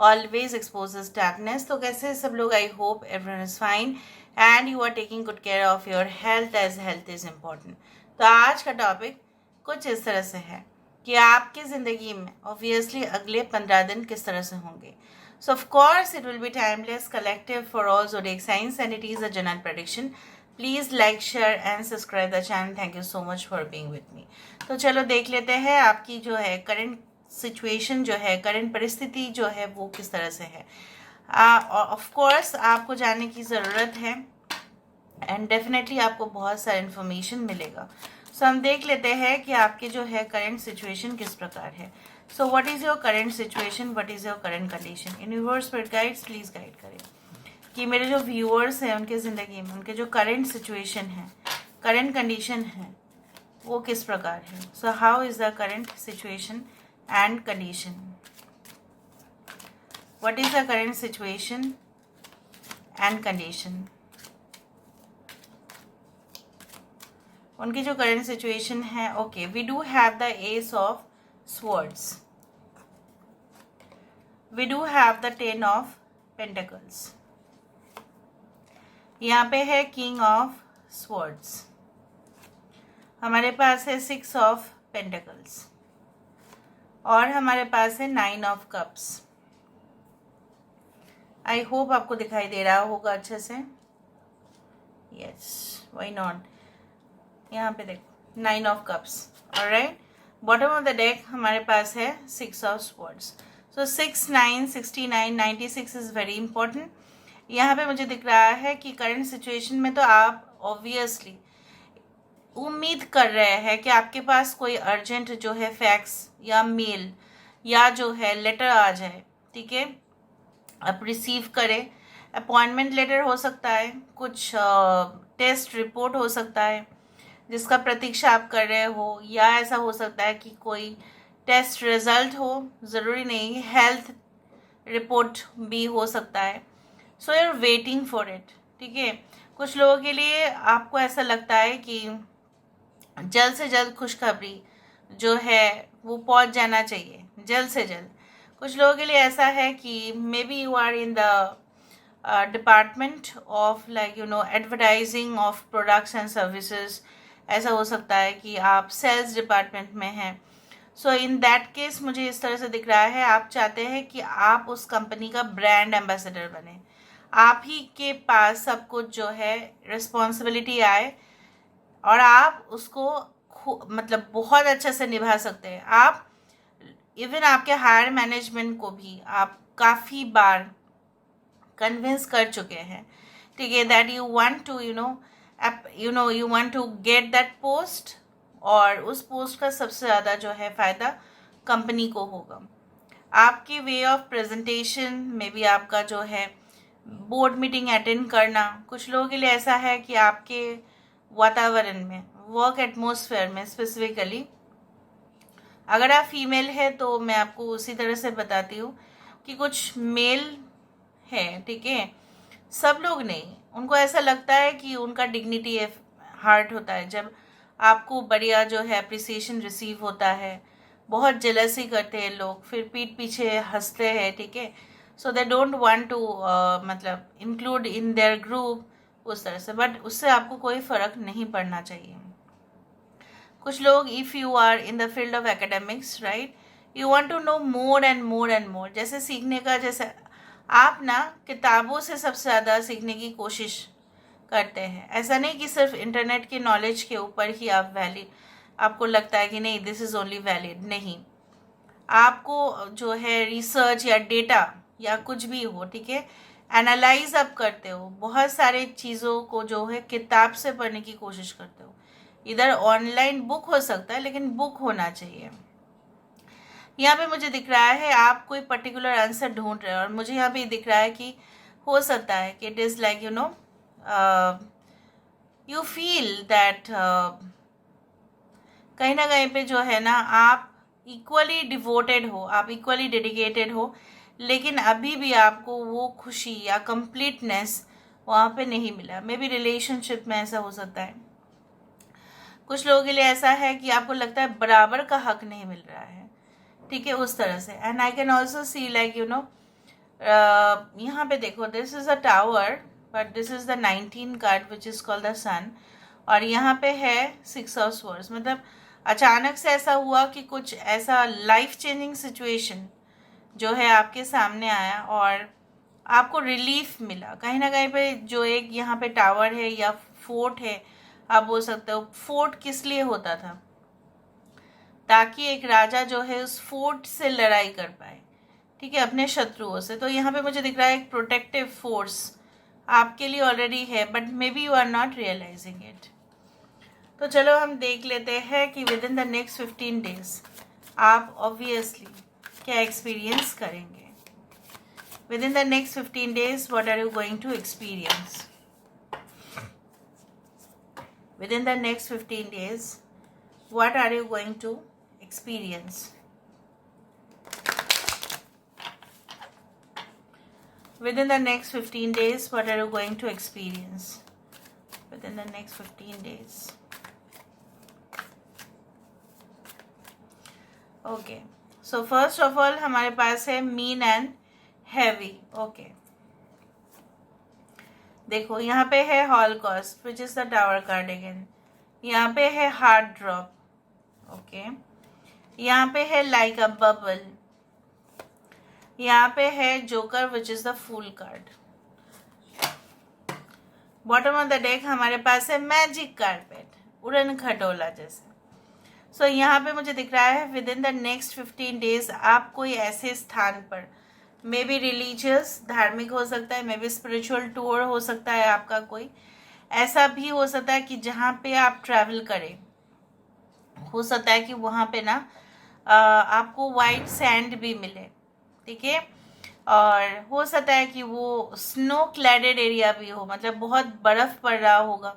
always exposes darkness. तो कैसे सब लोग, I hope everyone is fine and you are taking good care of your health as health is important. तो आज का टॉपिक कुछ इस तरह से है कि आपकी ज़िंदगी में ऑब्वियसली अगले 15 दिन किस तरह से होंगे. So of course it will be timeless, collective for all zodiac signs and it is a general prediction. Please like, share and subscribe the channel. Thank you so much for being with me. तो चलो देख लेते हैं आपकी जो है current situation जो है, करंट परिस्थिति जो है वो किस तरह से है. ऑफ कोर्स आपको जानने की ज़रूरत है एंड डेफिनेटली आपको बहुत सारा इन्फॉर्मेशन मिलेगा. सो हम देख लेते हैं कि आपकी जो है करंट सिचुएशन किस प्रकार है. So what is your current situation, what is your current condition. Universe spirit guides please guide करें कि मेरे जो व्यूअर्स हैं उनके ज़िंदगी में उनके जो करंट सिचुएशन है, करंट कंडीशन है, वो किस प्रकार है. So how is the current situation and condition. What is the current situation and condition. उनकी जो करंट सिचुएशन है. Okay, we do have the ace of swords, we do have the 10 of pentacles, यहाँ पे है king of swords, हमारे पास है 6 of pentacles और हमारे पास है 9 ऑफ कप्स. आई होप आपको दिखाई दे रहा होगा अच्छे से. Yes, why not. यहाँ पे देखो 9 of cups. Alright, bottom of the deck हमारे पास है 6 of swords. So 6, 9, 69, 96 is very important. यहाँ पे मुझे दिख रहा है कि करंट सिचुएशन में तो आप ऑब्वियसली उम्मीद कर रहे हैं कि आपके पास कोई अर्जेंट जो है फैक्स या मेल या जो है लेटर आ जाए. ठीक है, आप रिसीव करें. अपॉइंटमेंट लेटर हो सकता है, कुछ टेस्ट रिपोर्ट हो सकता है जिसका प्रतीक्षा आप कर रहे हो, या ऐसा हो सकता है कि कोई टेस्ट रिजल्ट हो, ज़रूरी नहीं, हेल्थ रिपोर्ट भी हो सकता है. So you are waiting for it. ठीक है, कुछ लोगों के लिए आपको ऐसा लगता है कि जल्द से जल्द खुशखबरी जो है वो पहुंच जाना चाहिए, जल्द से जल्द. कुछ लोगों के लिए ऐसा है कि maybe you are in the department of like advertising of products and services. ऐसा हो सकता है कि आप सेल्स डिपार्टमेंट में हैं. सो इन दैट केस मुझे इस तरह से दिख रहा है आप चाहते हैं कि आप उस कंपनी का ब्रांड एम्बेसडर बने, आप ही के पास सब कुछ जो है रिस्पॉन्सिबिलिटी आए और आप उसको मतलब बहुत अच्छे से निभा सकते हैं. आप इवन आपके हायर मैनेजमेंट को भी आप काफ़ी बार कन्विंस कर चुके हैं. ठीक है, that you want to you want to get that post, और उस पोस्ट का सबसे ज़्यादा जो है फ़ायदा कंपनी को होगा. आपकी वे ऑफ प्रेजेंटेशन में भी आपका जो है बोर्ड मीटिंग अटेंड करना. कुछ लोगों के लिए ऐसा है कि आपके वातावरण में, वर्क एटमॉस्फेयर में स्पेसिफिकली, अगर आप फीमेल है तो मैं आपको उसी तरह से बताती हूँ कि कुछ मेल है. ठीक है, सब लोग नहीं, उनको ऐसा लगता है कि उनका डिग्निटी हार्ट होता है जब आपको बढ़िया जो है अप्रिसिएशन रिसीव होता है. बहुत जेलसी करते हैं लोग, फिर पीठ पीछे हंसते हैं. ठीक है, सो दे डोंट वांट टू मतलब इंक्लूड इन देयर ग्रुप उस तरह से. बट उससे आपको कोई फ़र्क नहीं पड़ना चाहिए. कुछ लोग, if you are in the field of academics, right, you want to know more and more and more. जैसे सीखने का, जैसे आप ना किताबों से सबसे ज़्यादा सीखने की कोशिश करते हैं. ऐसा नहीं कि सिर्फ इंटरनेट के नॉलेज के ऊपर ही आप वैलिड, आपको लगता है कि नहीं दिस इज़ ओनली वैलिड. नहीं, आपको जो है रिसर्च या डेटा या कुछ भी हो, ठीक है, एनालाइज आप करते हो, बहुत सारे चीज़ों को जो है किताब से पढ़ने की कोशिश करते हो. इधर ऑनलाइन बुक हो सकता है लेकिन बुक होना चाहिए. यहाँ पे मुझे दिख रहा है आप कोई पर्टिकुलर आंसर ढूंढ रहे हो और मुझे यहाँ पे दिख रहा है कि हो सकता है कि it is like you feel that कहीं ना कहीं पे जो है ना आप इक्वली डिवोटेड हो, आप इक्वली डेडिकेटेड हो, लेकिन अभी भी आपको वो खुशी या कंप्लीटनेस वहाँ पे नहीं मिला. मे बी रिलेशनशिप में ऐसा हो सकता है. कुछ लोगों के लिए ऐसा है कि आपको लगता है बराबर का हक नहीं मिल रहा है. ठीक है, उस तरह से. And I can also see like यहाँ पे देखो, this is a tower but this is the 19 card which is called the sun, और यहाँ पे है 6 ऑफ स्वॉर्ड्स। मतलब अचानक से ऐसा हुआ कि कुछ ऐसा लाइफ चेंजिंग सिचुएशन जो है आपके सामने आया और आपको रिलीफ मिला कहीं ना कहीं पे। जो एक यहाँ पे टावर है या फोर्ट है, आप बोल सकते हो। फोर्ट किस लिए होता था? ताकि एक राजा जो है उस फोर्ट से लड़ाई कर पाए, ठीक है, अपने शत्रुओं से। तो यहाँ पे मुझे दिख रहा है एक प्रोटेक्टिव फोर्स आपके लिए ऑलरेडी है, but maybe you are not realising it. तो चलो हम देख लेते हैं कि within the next 15 days आप ऑब्वियसली क्या एक्सपीरियंस करेंगे। Within the next 15 days what are you going to experience? Within the next 15 days what are you going to experience? Within the next 15 days what are you going to experience? Within the next 15 days. Okay, so first of all हमारे पास है mean and heavy. Okay, देखो यहाँ पे है Holocaust which is the tower card again. यहाँ पे है हार्ड ड्रॉप। ओके, यहाँ पे है लाइक अ बबल। यहाँ पे है joker which is the fool card. Bottom of the deck हमारे पास है मैजिक कारपेट, उड़न खटोला जैसे। सो यहाँ पे मुझे दिख रहा है with in the next 15 days आप कोई ऐसे स्थान पर, मे बी रिलीजियस, धार्मिक हो सकता है, मे बी स्पिरिचुअल टूर हो सकता है आपका, कोई ऐसा भी हो सकता है कि जहाँ पे आप ट्रैवल करें। हो सकता है कि वहाँ पे ना आपको वाइट सैंड भी मिले, ठीक है, और हो सकता है कि वो स्नो क्लैडेड एरिया भी हो, मतलब बहुत बर्फ पड़ रहा होगा।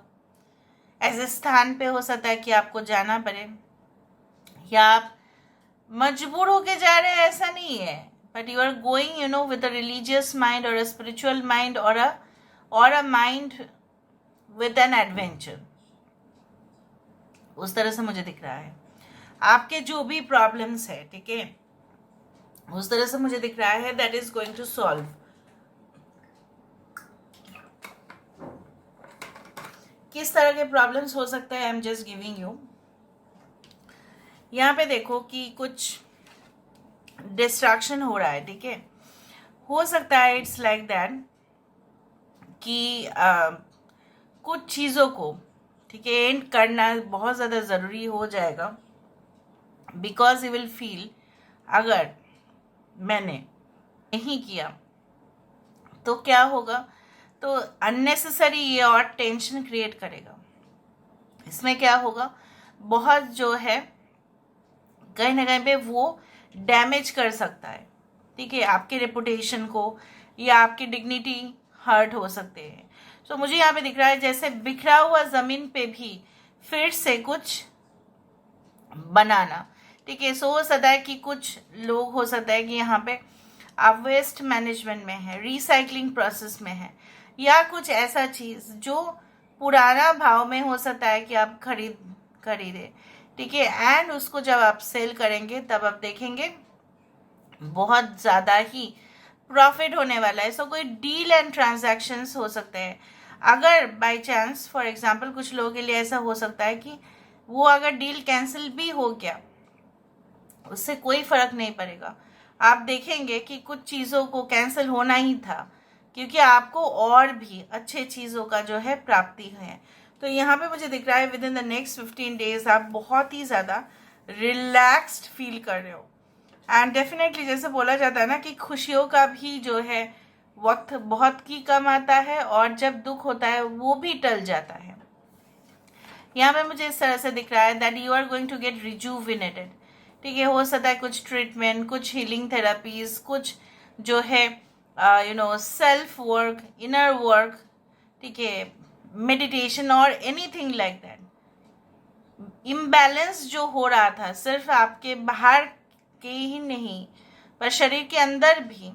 ऐसे स्थान पे हो सकता है कि आपको जाना पड़े, या आप मजबूर होके जा रहे हैं, ऐसा नहीं है, but you are going you know with a religious mind और अ स्पिरिचुअल माइंड और a mind with an adventure. उस तरह से मुझे दिख रहा है आपके जो भी प्रॉब्लम्स है, ठीक है, उस तरह से मुझे दिख रहा है that is going to solve. किस तरह के प्रॉब्लम्स हो सकते हैं, I am just giving you. यहाँ पे देखो कि कुछ डिस्ट्रैक्शन हो रहा है, ठीक है, हो सकता है इट्स लाइक दैट कि कुछ चीज़ों को, ठीक है, एंड करना बहुत ज़्यादा ज़रूरी हो जाएगा, बिकॉज यू विल फील अगर मैंने नहीं किया तो क्या होगा, तो अननेसेसरी ये और टेंशन क्रिएट करेगा। इसमें क्या होगा, बहुत जो है कहीं ना कहीं पे वो डैमेज कर सकता है, ठीक है, आपके रेपुटेशन को या आपकी डिग्निटी हर्ट हो सकते हैं। तो मुझे यहाँ पे दिख रहा है जैसे बिखरा हुआ जमीन पे भी फिर से कुछ बनाना, ठीक है। सो हो सकता है कि कुछ लोग, हो सकता है कि यहाँ पे आप वेस्ट मैनेजमेंट में है, रिसाइकलिंग प्रोसेस में है, या कुछ ऐसा चीज जो पुराना भाव में हो सकता है कि आप खरीदे, ठीक है, एंड उसको जब आप सेल करेंगे तब आप देखेंगे बहुत ज्यादा ही प्रॉफिट होने वाला है। सो कोई डील एंड ट्रांजैक्शंस हो सकते हैं। अगर बाय चांस फॉर एग्जांपल कुछ लोगों के लिए ऐसा हो सकता है कि वो अगर डील कैंसिल भी हो गया, उससे कोई फर्क नहीं पड़ेगा। आप देखेंगे कि कुछ चीज़ों को कैंसिल होना ही था, क्योंकि आपको और भी अच्छे चीज़ों का जो है प्राप्ति है। तो यहाँ पे मुझे दिख रहा है with in the next 15 days आप बहुत ही ज़्यादा रिलैक्स्ड फील कर रहे हो। एंड डेफिनेटली जैसे बोला जाता है ना कि खुशियों का भी जो है वक्त बहुत ही कम आता है, और जब दुख होता है वो भी टल जाता है। यहाँ पे मुझे इस तरह से दिख रहा है that you are going to get rejuvenated, ठीक है। हो सकता है कुछ ट्रीटमेंट, कुछ हीलिंग थेरापीज, कुछ जो है you know self work, inner work, ठीक है, मेडिटेशन और एनीथिंग लाइक दैट। इम्बैलेंस जो हो रहा था सिर्फ आपके बाहर के ही नहीं पर शरीर के अंदर भी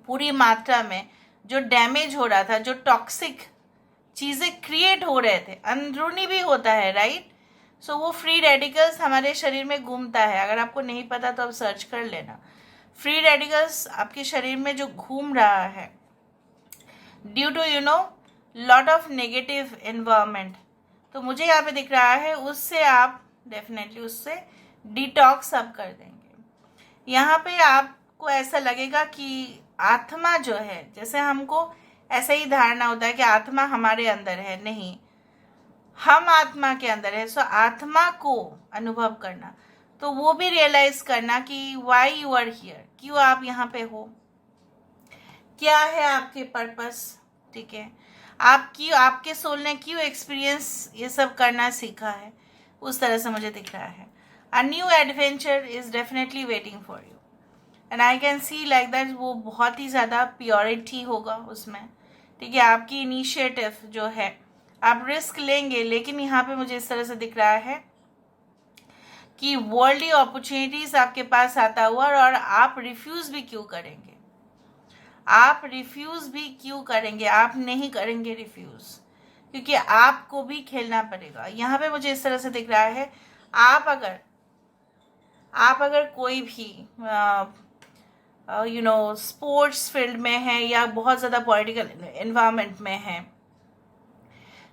पूरी मात्रा में जो डैमेज हो रहा था, जो टॉक्सिक चीज़ें क्रिएट हो रहे थे, अंदरूनी भी होता है, राइट। सो वो फ्री रेडिकल्स हमारे शरीर में घूमता है। अगर आपको नहीं पता तो आप सर्च कर लेना। फ्री रेडिकल्स आपके शरीर में जो घूम रहा है due to lot of negative environment, तो मुझे यहाँ पे दिख रहा है उससे आप डेफिनेटली उससे डिटॉक्स आप कर देंगे। यहाँ पे आपको ऐसा लगेगा कि आत्मा जो है, जैसे हमको ऐसा ही धारणा होता है कि आत्मा हमारे अंदर है, नहीं, हम आत्मा के अंदर है। सो आत्मा को अनुभव करना, तो वो भी रियलाइज करना कि वाई यू आर हियर, क्यों आप यहाँ पे हो, क्या है आपके पर्पस, ठीक है, आपके सोल ने क्यों एक्सपीरियंस ये सब करना सीखा है, उस तरह से मुझे दिख रहा है। A new adventure is definitely waiting for you and I can see like that, वो बहुत ही ज़्यादा प्योरिटी होगा उसमें, ठीक है। आपकी इनिशिएटिव जो है, आप रिस्क लेंगे, लेकिन यहाँ पे मुझे इस तरह से दिख रहा है कि वर्ल्डली अपॉर्चुनिटीज आपके पास आता हुआ, और आप रिफ्यूज भी क्यों करेंगे, आप रिफ्यूज भी क्यों करेंगे, आप नहीं करेंगे रिफ्यूज, क्योंकि आपको भी खेलना पड़ेगा। यहाँ पे मुझे इस तरह से दिख रहा है, आप अगर कोई भी स्पोर्ट्स फील्ड में है या बहुत ज़्यादा पॉलिटिकल एनवायरनमेंट में है,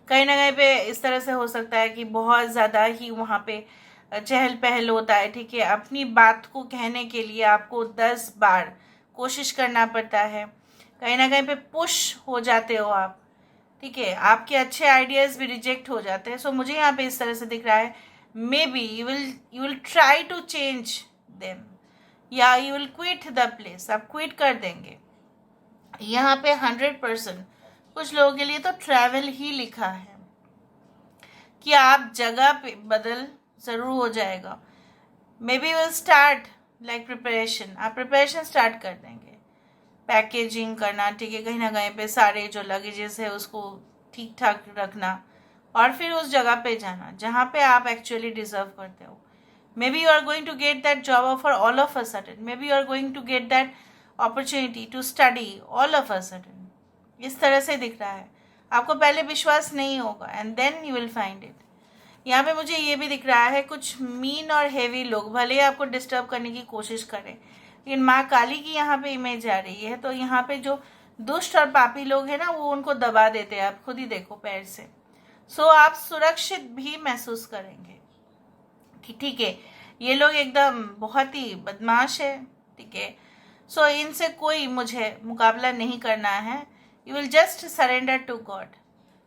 कहीं ना कहीं पे इस तरह से हो सकता है कि बहुत ज़्यादा ही वहाँ पे चहल पहल होता है, ठीक है। अपनी बात को कहने के लिए आपको 10 बार कोशिश करना पड़ता है, कहीं ना कहीं पे पुश हो जाते हो आप, ठीक है। आपके अच्छे आइडियाज़ भी रिजेक्ट हो जाते हैं। सो मुझे यहाँ पे इस तरह से दिख रहा है, maybe you will try to change them, या you will quit the place, आप क्विट कर देंगे। यहाँ पे 100% कुछ लोगों के लिए तो ट्रैवल ही लिखा है कि आप जगह पे बदल ज़रूर हो जाएगा। May be will start like preparation, आप प्रिपरेशन स्टार्ट कर देंगे, पैकेजिंग करना, ठीक है, कहीं ना कहीं पे सारे जो लगेजेस है उसको ठीक ठाक रखना, और फिर उस जगह पे जाना जहाँ पे आप एक्चुअली डिजर्व करते हो। Maybe you are going to get that job offer all of a sudden, maybe you are going to get that opportunity to study all of a sudden. इस तरह से दिख रहा है, आपको पहले विश्वास नहीं होगा and then you will find it. यहाँ पे मुझे ये भी दिख रहा है, कुछ मीन और हेवी लोग भले ही आपको डिस्टर्ब करने की कोशिश करें, लेकिन माँ काली की यहाँ पे इमेज आ रही है, तो यहाँ पे जो दुष्ट और पापी लोग हैं ना, वो उनको दबा देते हैं, आप खुद ही देखो पैर से। सो आप सुरक्षित भी महसूस करेंगे कि ठीक है, ये लोग एकदम बहुत ही बदमाश है, ठीक है। सो इनसे कोई मुझे मुकाबला नहीं करना है, you will just surrender to God.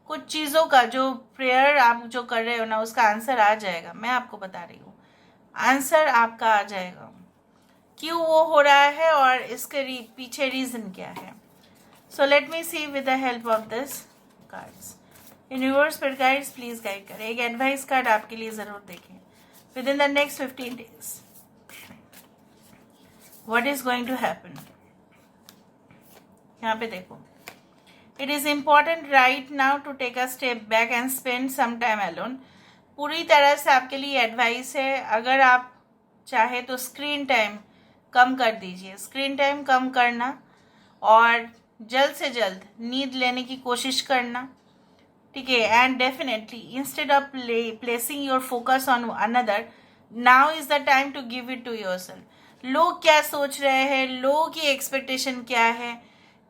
कुछ चीज़ों का जो प्रेयर आप जो कर रहे हो ना, उसका आंसर आ जाएगा, मैं आपको बता रही हूँ, आंसर आपका आ जाएगा, क्यों वो हो रहा है और इसके पीछे रीज़न क्या है। So let me see with the help of this cards. Universe पर गाइड्स प्लीज़ गाइड करें। एक एडवाइस कार्ड आपके लिए ज़रूर देखें। Within the next 15 days what is going to happen. यहाँ पे देखो, it is important right now to take a step back and spend some time alone. पूरी तरह से आपके लिए एडवाइस है, अगर आप चाहे तो स्क्रीन टाइम कम कर दीजिए, स्क्रीन टाइम कम करना, और जल्द से जल्द नींद लेने की कोशिश करना, ठीक है। And definitely instead of placing your focus on another, now is the time to give it to yourself. लोग क्या सोच रहे हैं, लोगों की एक्सपेक्टेशन क्या है,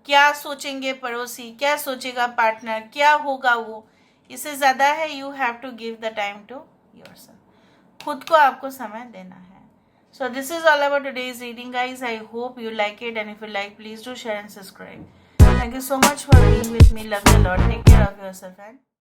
क्या सोचेंगे पड़ोसी, क्या सोचेगा पार्टनर, क्या होगा वो, इससे ज़्यादा है you have to give the time to yourself. खुद को आपको समय देना है। So this is all about today's reading guys. I hope you like it, and if you like, please do share and subscribe. Thank you so much for being with me. Love you a lot. Take care of yourself and